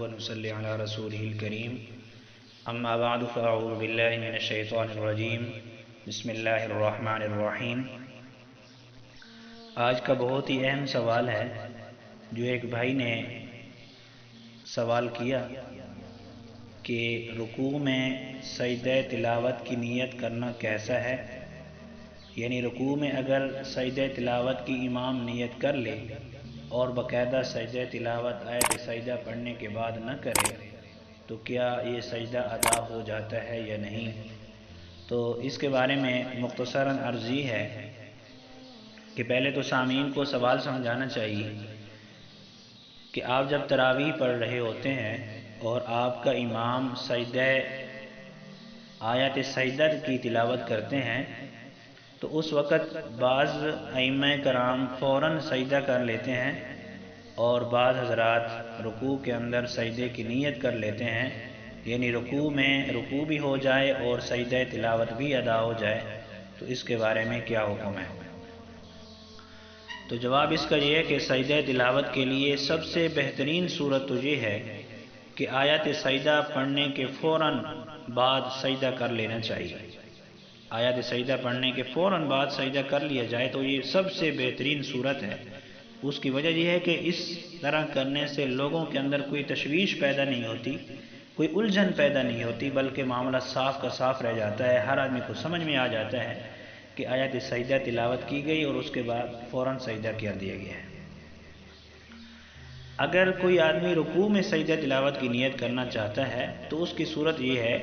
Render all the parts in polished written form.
ونصلي على رسوله الكريم اما بعد فاعوذ باللہ من الشیطان الرجیم بسم اللہ الرحمن الرحیم۔ آج کا بہت ہی اہم سوال ہے جو ایک بھائی نے سوال کیا کہ رکوع میں سجدہ تلاوت کی نیت کرنا کیسا ہے، یعنی رکوع میں اگر سجدہ تلاوت کی امام نیت کر لے اور باقاعدہ سجدہ تلاوت آیت سجدہ پڑھنے کے بعد نہ کرے تو کیا یہ سجدہ ادا ہو جاتا ہے یا نہیں؟ تو اس کے بارے میں مختصراً عرض یہ ہے کہ پہلے تو سامعین کو سوال سمجھانا چاہیے کہ آپ جب تراویح پڑھ رہے ہوتے ہیں اور آپ کا امام سجدہ آیت سجدہ کی تلاوت کرتے ہیں تو اس وقت بعض ائمہ کرام فوراً سجدہ کر لیتے ہیں اور بعض حضرات رکوع کے اندر سجدے کی نیت کر لیتے ہیں، یعنی رکوع میں رکوع بھی ہو جائے اور سجدہ تلاوت بھی ادا ہو جائے، تو اس کے بارے میں کیا حکم ہے؟ تو جواب اس کا یہ ہے کہ سجدہ تلاوت کے لیے سب سے بہترین صورت تو یہ ہے کہ آیت سجدہ پڑھنے کے فوراً بعد سجدہ کر لینا چاہیے۔ آیت سجدہ پڑھنے کے فوراً بعد سجدہ کر لیا جائے تو یہ سب سے بہترین صورت ہے۔ اس کی وجہ یہ ہے کہ اس طرح کرنے سے لوگوں کے اندر کوئی تشویش پیدا نہیں ہوتی، کوئی الجھن پیدا نہیں ہوتی، بلکہ معاملہ صاف کا صاف رہ جاتا ہے، ہر آدمی کو سمجھ میں آ جاتا ہے کہ آیت سجدہ تلاوت کی گئی اور اس کے بعد فوراً سجدہ کر دیا گیا ہے۔ اگر کوئی آدمی رکوع میں سجدہ تلاوت کی نیت کرنا چاہتا ہے تو اس کی صورت یہ ہے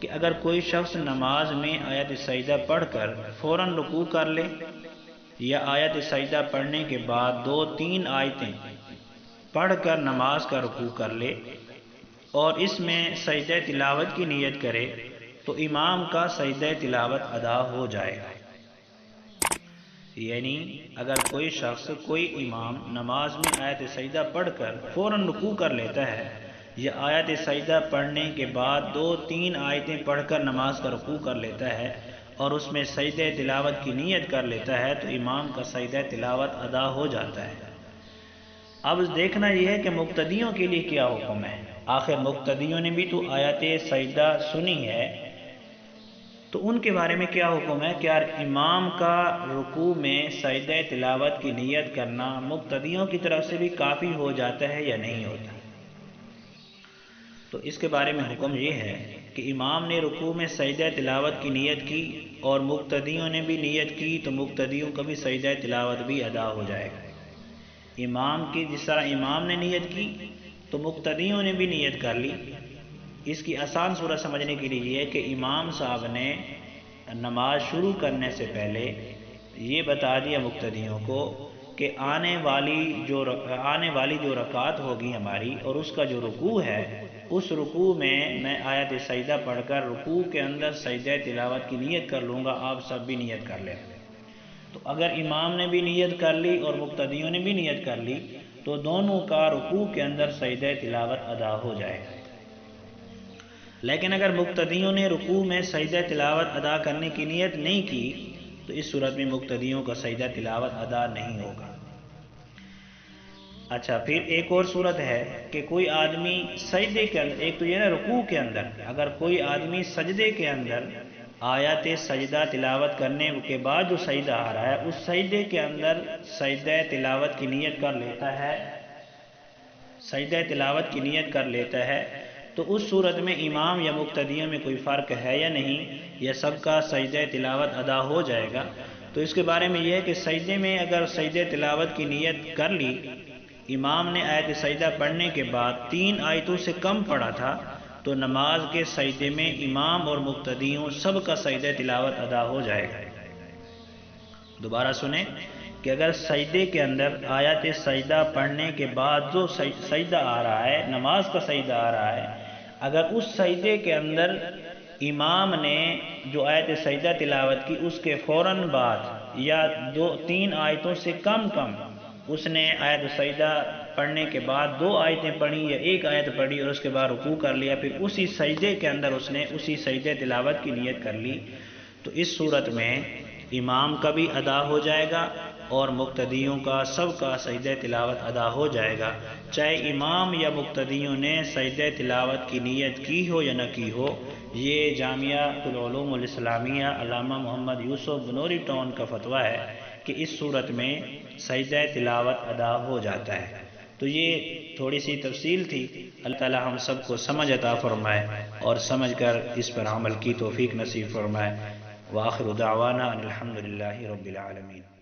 کہ اگر کوئی شخص نماز میں آیت سجدہ پڑھ کر فوراً رکوع کر لے یا آیت سجدہ پڑھنے کے بعد 2-3 آیتیں پڑھ کر نماز کا رکوع کر لے اور اس میں سجدہ تلاوت کی نیت کرے تو امام کا سجدہ تلاوت ادا ہو جائے گا۔ یعنی اگر کوئی شخص کوئی امام نماز میں آیت سجدہ پڑھ کر فوراً رکوع کر لیتا ہے یا آیت سجدہ پڑھنے کے بعد 2-3 آیتیں پڑھ کر نماز کا رکوع کر لیتا ہے اور اس میں سجدہ تلاوت کی نیت کر لیتا ہے تو امام کا سجدہ تلاوت ادا ہو جاتا ہے۔ اب دیکھنا یہ ہے کہ مقتدیوں کے لیے کیا حکم ہے، آخر مقتدیوں نے بھی تو آیت سجدہ سنی ہے تو ان کے بارے میں کیا حکم ہے؟ کیا امام کا رکوع میں سجدہ تلاوت کی نیت کرنا مقتدیوں کی طرف سے بھی کافی ہو جاتا ہے یا نہیں ہوتا؟ تو اس کے بارے میں حکم یہ ہے کہ امام نے رکوع میں سجدہ تلاوت کی نیت کی اور مقتدیوں نے بھی نیت کی تو مقتدیوں کا بھی سجدہ تلاوت بھی ادا ہو جائے گا۔ امام کی جس طرح امام نے نیت کی تو مقتدیوں نے بھی نیت کر لی۔ اس کی آسان صورت سمجھنے کے لیے یہ ہے کہ امام صاحب نے نماز شروع کرنے سے پہلے یہ بتا دیا مقتدیوں کو کہ آنے والی جو رکعت ہوگی ہماری اور اس کا جو رکوع ہے اس رکوع میں آیت سجدہ پڑھ کر رکوع کے اندر سجدہ تلاوت کی نیت کر لوں گا، آپ سب بھی نیت کر لیں۔ تو اگر امام نے بھی نیت کر لی اور مقتدیوں نے بھی نیت کر لی تو دونوں کا رکوع کے اندر سجدہ تلاوت ادا ہو جائے گا۔ لیکن اگر مقتدیوں نے رکوع میں سجدہ تلاوت ادا کرنے کی نیت نہیں کی تو اس صورت میں مقتدیوں کا سجدہ تلاوت ادا نہیں ہوگا۔ اچھا، پھر ایک اور صورت ہے کہ کوئی آدمی سجدے کے اندر، ایک تو یہ نا رکوع کے اندر، اگر کوئی آدمی سجدے کے اندر آیات سجدہ تلاوت کرنے کے بعد جو سجدہ آ رہا ہے اس سجدے کے اندر سجدہ تلاوت کی نیت کر لیتا ہے، سجدہ تلاوت کی نیت کر لیتا ہے تو اس صورت میں امام یا مقتدیوں میں کوئی فرق ہے یا نہیں، یا سب کا سجدہ تلاوت ادا ہو جائے گا؟ تو اس کے بارے میں یہ ہے کہ سجدے میں اگر سجدہ تلاوت کی نیت کر لی، امام نے آیت سجدہ پڑھنے کے بعد 3 آیتوں سے کم پڑھا تھا تو نماز کے سجدے میں امام اور مقتدیوں سب کا سجدہ تلاوت ادا ہو جائے گا۔ دوبارہ سنیں کہ اگر سجدے کے اندر آیت سجدہ پڑھنے کے بعد جو سجدہ آ رہا ہے، نماز کا سجدہ آ رہا ہے، اگر اس سجدے کے اندر امام نے جو آیت سجدہ تلاوت کی اس کے فوراً بعد یا 2-3 آیتوں سے کم اس نے آیت سجدہ پڑھنے کے بعد 2 آیتیں پڑھی یا 1 آیت پڑھی اور اس کے بعد رکوع کر لیا، پھر اسی سجدے کے اندر اس نے اسی سجدے تلاوت کی نیت کر لی تو اس صورت میں امام کا بھی ادا ہو جائے گا اور مقتدیوں کا سب کا سجدہ تلاوت ادا ہو جائے گا، چاہے امام یا مقتدیوں نے سجدہ تلاوت کی نیت کی ہو یا نہ کی ہو۔ یہ جامعہ العلوم الاسلامیہ علامہ محمد یوسف بنوری ٹاؤن کا فتویٰ ہے کہ اس صورت میں سجدہ تلاوت ادا ہو جاتا ہے۔ تو یہ تھوڑی سی تفصیل تھی۔ اللہ تعالی ہم سب کو سمجھ عطا فرمائے اور سمجھ کر اس پر عمل کی توفیق نصیب فرمائے۔ وآخر دعوانا ان الحمد للہ رب العالمین۔